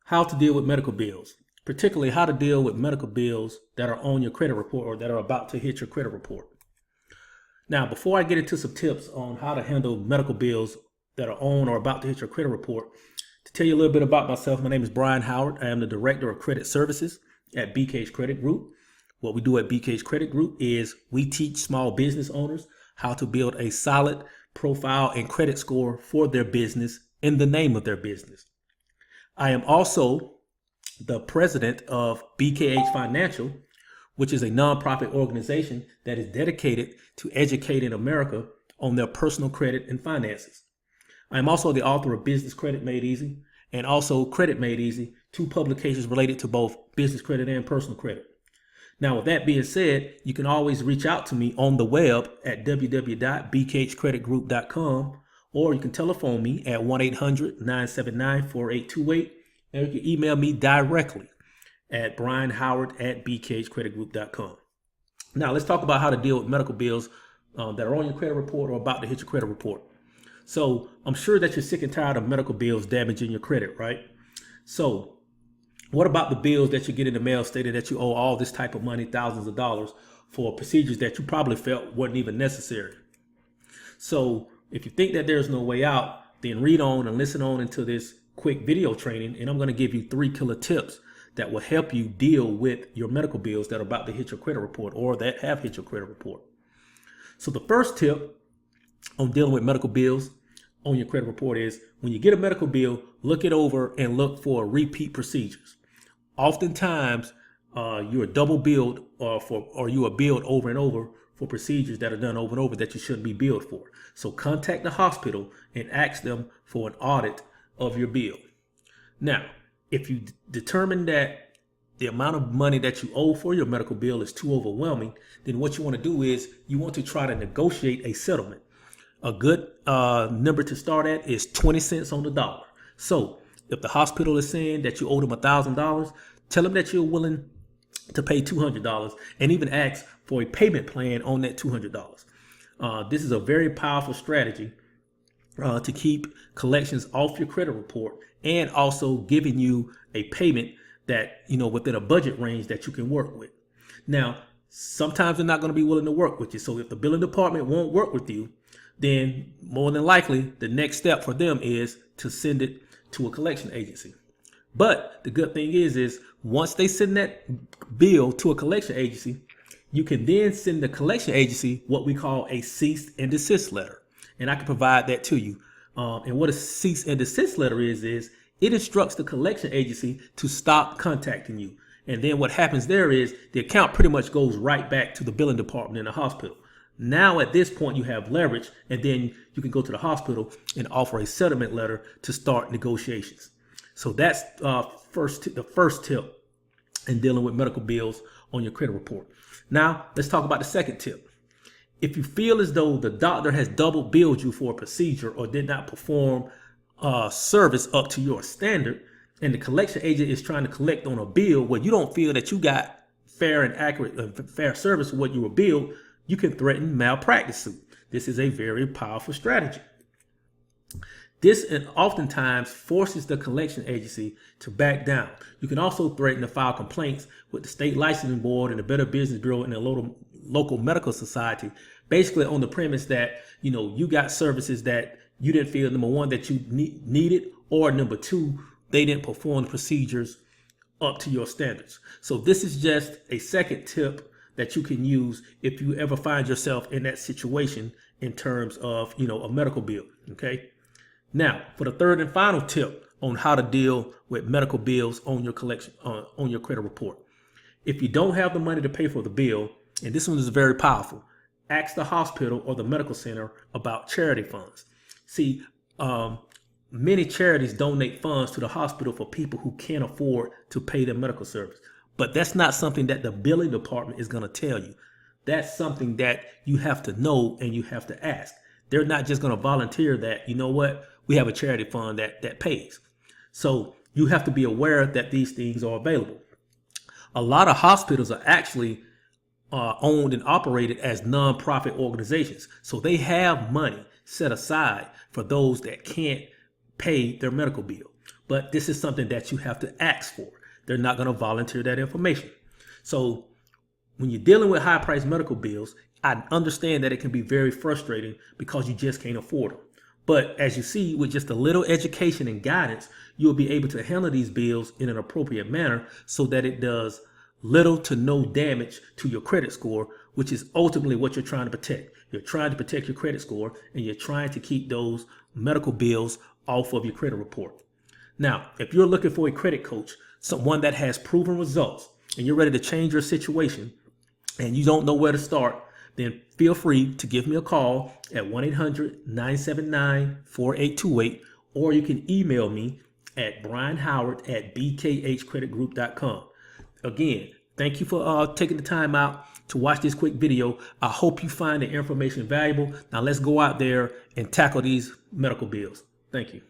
how to deal with medical bills, particularly how to deal with medical bills that are on your credit report or that are about to hit your credit report. Now, before I get into some tips on how to handle medical bills that are on or about to hit your credit report, to tell you a little bit about myself, my name is Brian Howard. I am the Director of Credit Services at BK's Credit Group. What we do at BK's Credit Group is we teach small business owners how to build a solid profile and credit score for their business in the name of their business. I am also the president of BKH Financial, which is a nonprofit organization that is dedicated to educating America on their personal credit and finances. I am also the author of Business Credit Made Easy and also Credit Made Easy, two publications related to both business credit and personal credit. Now, with that being said, you can always reach out to me on the web at www.bkhcreditgroup.com, or you can telephone me at 1-800-979-4828, and you can email me directly at brianhoward@bkhcreditgroup.com. Now, let's talk about how to deal with medical bills that are on your credit report or about to hit your credit report. So I'm sure that you're sick and tired of medical bills damaging your credit, right? So what about the bills that you get in the mail stating that you owe all this type of money, thousands of dollars, for procedures that you probably felt weren't even necessary? So if you think that there's no way out, then read on and listen on into this quick video training, and I'm going to give you 3 killer tips that will help you deal with your medical bills that are about to hit your credit report or that have hit your credit report. So the first tip on dealing with medical bills on your credit report is when you get a medical bill, look it over and look for repeat procedures. Oftentimes, you are double billed or you are billed over and over for procedures that are done over and over that you shouldn't be billed for. So contact the hospital and ask them for an audit of your bill. Now, if you determine that the amount of money that you owe for your medical bill is too overwhelming, then what you want to do is you want to try to negotiate a settlement. A good number to start at is 20 cents on the dollar. So if the hospital is saying that you owe them $1,000, tell them that you're willing to pay $200 and even ask for a payment plan on that $200. This is a very powerful strategy to keep collections off your credit report and also giving you a payment that, within a budget range that you can work with. Now, sometimes they're not going to be willing to work with you. So if the billing department won't work with you, then more than likely the next step for them is to send it to a collection agency. But the good thing is once they send that bill to a collection agency, you can then send the collection agency what we call a cease and desist letter. And I can provide that to you. And what a cease and desist letter is it instructs the collection agency to stop contacting you. And then what happens there is the account pretty much goes right back to the billing department in the hospital. Now at this point you have leverage, and then you can go to the hospital and offer a settlement letter to start negotiations. So that's the first tip in dealing with medical bills on your credit report. Now let's talk about the second tip. If you feel as though the doctor has double billed you for a procedure or did not perform service up to your standard, and the collection agent is trying to collect on a bill where you don't feel that you got fair and accurate fair service for what you were billed, you can threaten malpractice suit. This is a very powerful strategy. This oftentimes forces the collection agency to back down. You can also threaten to file complaints with the state licensing board and the Better Business Bureau and the local medical society, basically on the premise that, you got services that you didn't feel, number one, that you needed, or number two, they didn't perform the procedures up to your standards. So this is just a second tip that you can use if you ever find yourself in that situation in terms of, a medical bill. Okay. Now, for the third and final tip on how to deal with medical bills on your collection, on your credit report. If you don't have the money to pay for the bill, and this one is very powerful, ask the hospital or the medical center about charity funds. See, many charities donate funds to the hospital for people who can't afford to pay their medical service. But that's not something that the billing department is going to tell you. That's something that you have to know and you have to ask. They're not just going to volunteer that, we have a charity fund that pays. So you have to be aware that these things are available. A lot of hospitals are actually owned and operated as nonprofit organizations. So they have money set aside for those that can't pay their medical bill. but this is something that you have to ask for. They're not going to volunteer that information. So when you're dealing with high priced medical bills, I understand that it can be very frustrating because you just can't afford them. But as you see, with just a little education and guidance, you'll be able to handle these bills in an appropriate manner so that it does little to no damage to your credit score, which is ultimately what you're trying to protect. You're trying to protect your credit score, and you're trying to keep those medical bills off of your credit report. Now, if you're looking for a credit coach, someone that has proven results, and you're ready to change your situation, and you don't know where to start, then feel free to give me a call at 1-800-979-4828, or you can email me at brianhoward@bkhcreditgroup.com. Again, thank you for taking the time out to watch this quick video. I hope you find the information valuable. Now let's go out there and tackle these medical bills. Thank you.